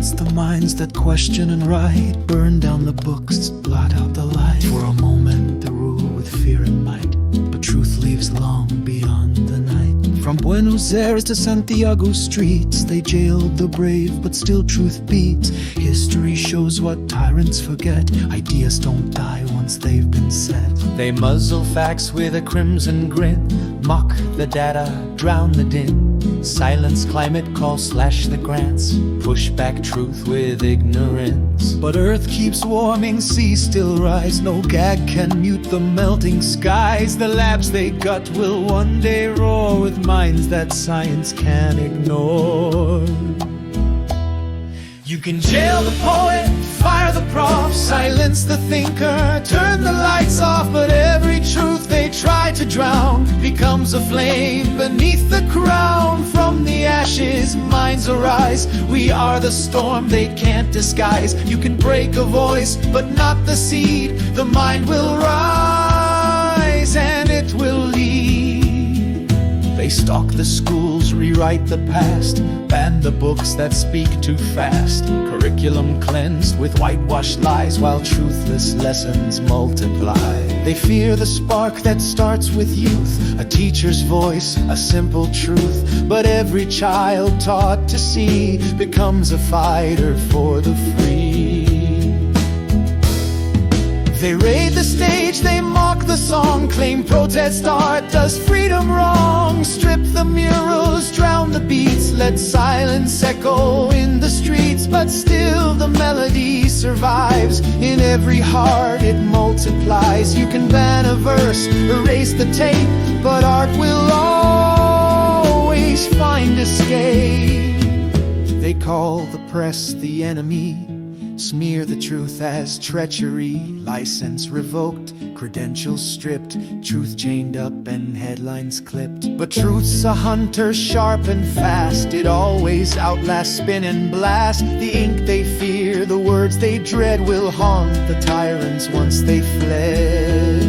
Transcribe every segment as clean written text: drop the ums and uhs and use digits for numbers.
Silence the minds that question and write. Burn down the books, blot out the light. For a moment they rule with fear and might, but truth lives long beyond the night. From Buenos Aires to Santiago streets, they jailed the brave, but still truth beats. History shows what tyrants forget. Ideas don't die once they've been said. They muzzle facts with a crimson grin, mock the data, drown the din. Silence climate call, slash the grants, push back truth with ignorance. But earth keeps warming, seas still rise. No gag can mute the melting skies. The labs they gut will one day roar with minds that science can't ignore. You can jail the poet, fire the prof, silence the thinker, turn the lights off, but every truth they try to drown becomes a flame beneath the crown. From the ashes, minds arise. We are the storm they can't disguise. You can break a voice, but not the seed. The mind will rise and it will lead. They stalk the schools, rewrite the past, ban the books that speak too fast. Curriculum cleansed with whitewashed lies, while truthless lessons multiply. They fear the spark that starts with youth, a teacher's voice, a simple truth. But every child taught to see becomes a fighter for the free. They raid the stage, they mock the song, claim protest art does freedom wrong. Strip the murals, drown the beats, let silence echo in the streets. But still the melody survives, in every heart it multiplies. You can ban a verse, erase the tape, but art will always find escape. They call the press the enemy, smear the truth as treachery. License revoked, credentials stripped, truth chained up and headlines clipped. But truth's a hunter, sharp and fast. It always outlasts spin and blast. The ink they fear, the words they dread, will haunt the tyrants once they fled.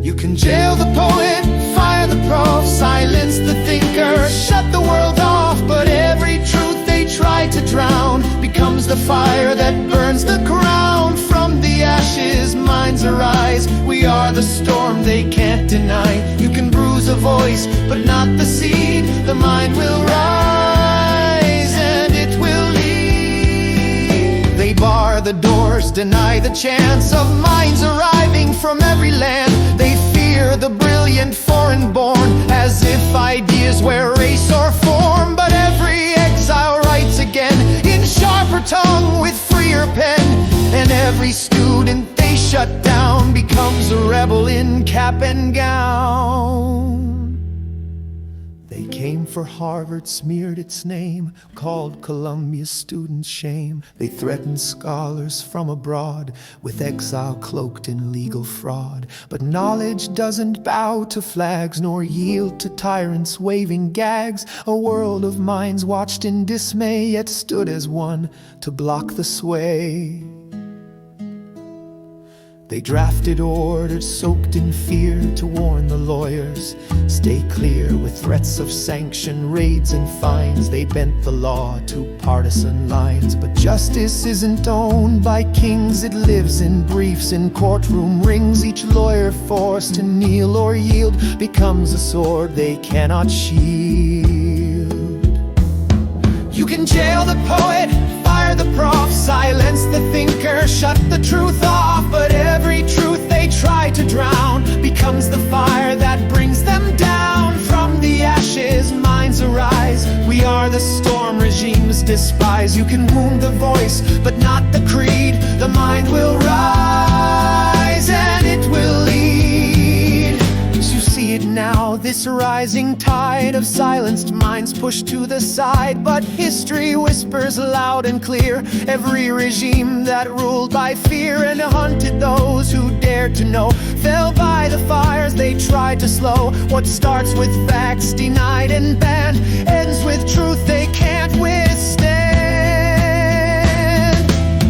You can jail the poet, fire the prof, silence the thinker, shut the world off. But every truth they try to drown becomes the fire that burns the crown. From the ashes, minds arise. We are the storm they can't deny. You can bruise a voice, but not the seed. The mind will rise and it will lead. They bar the doors, deny the chance of minds arriving from every land. They fear the brilliant foreign born, as if ideas wear race or form. But every exile writes again, in sharper tongue with freer pen. And every student they shut down becomes a rebel in cap and gown. They came for Harvard, smeared its name, called Columbia students shame. They threatened scholars from abroad with exile cloaked in legal fraud. But knowledge doesn't bow to flags, nor yield to tyrants waving gags. A world of minds watched in dismay, yet stood as one to block the sway. They drafted orders soaked in fear to warn the lawyers, stay clear with threats of sanction, raids and fines. They bent the law to partisan lines. But justice isn't owned by kings, it lives in briefs, in courtroom rings. Each lawyer forced to kneel or yield becomes a sword they cannot shield. You can jail the poet, fire the prof, silence the thinker, shut the truth off. But every truth they try to drown becomes the fire that brings them down. From the ashes, minds arise. We are the storm regimes despise. You can wound the voice, but not the creed. The mind will rise and it will lead. You see it now, this rising tide of silenced minds pushed to the side. But history whispers loud and clear, every regime that ruled by fear and hunted those who dared to know fell by the fires they tried to slow. What starts with facts denied and banned ends with truth they can't withstand.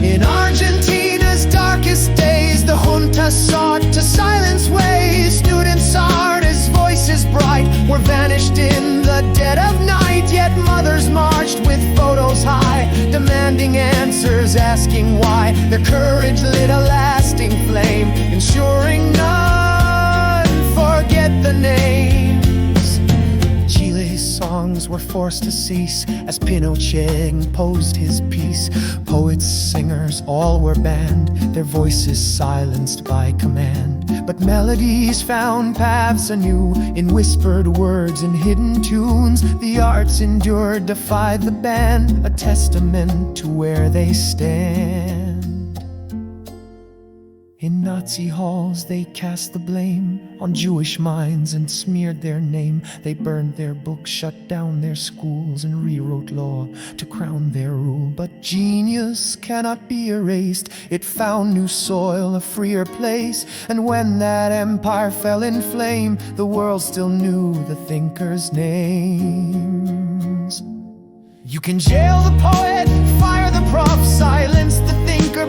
In Argentina's darkest days, the junta sought to silence ways. Students' art as voices bright were vanished in the dead of night. Yet mothers marched with photos high by. Their courage lit a lasting flame, ensuring none forget the names. Chile's songs were forced to cease as Pinochet imposed his peace. Poets, singers, all were banned, their voices silenced by command. But melodies found paths anew, in whispered words and hidden tunes. The arts endured, defied the ban, a testament to where they stand. In Nazi halls they cast the blame on Jewish minds and smeared their name. They burned their books, shut down their schools, and rewrote law to crown their rule. But genius cannot be erased. It found new soil, a freer place. And when that empire fell in flame, the world still knew the thinkers' names. You can jail the poet, fire the prof, silence the thinker,